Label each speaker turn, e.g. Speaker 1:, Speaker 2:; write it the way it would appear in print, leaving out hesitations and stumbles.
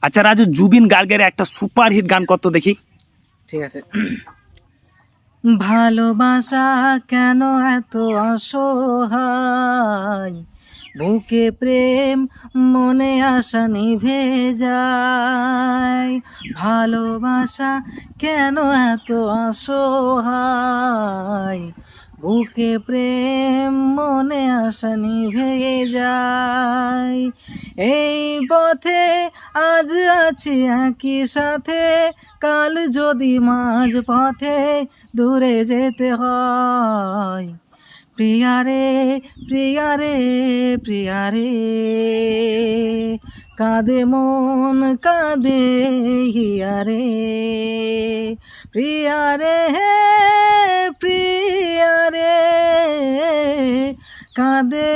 Speaker 1: আচ্ছা রাজু, জুবিন গার্গের একটা super hit গান কত দেখি।
Speaker 2: ঠিক আছে। ভালোবাসা কেন এত অসহায়, বুকে প্রেম মনে আশা নিভে যায়। ভালোবাসা কেন এত অসহায়, বুকে প্রেম মনে আশা নিভে যায়। এই পথে আজ আছি একই সাথে, কাল যদি মাঝ পথে দূরে যেতে হয়। প্রিয়ারে প্রিয়ারে প্রিয়ারে, কাঁদে মন কাঁদে হিয়ারে। প্রিয়ারে প্রিয়ারে, কাঁদে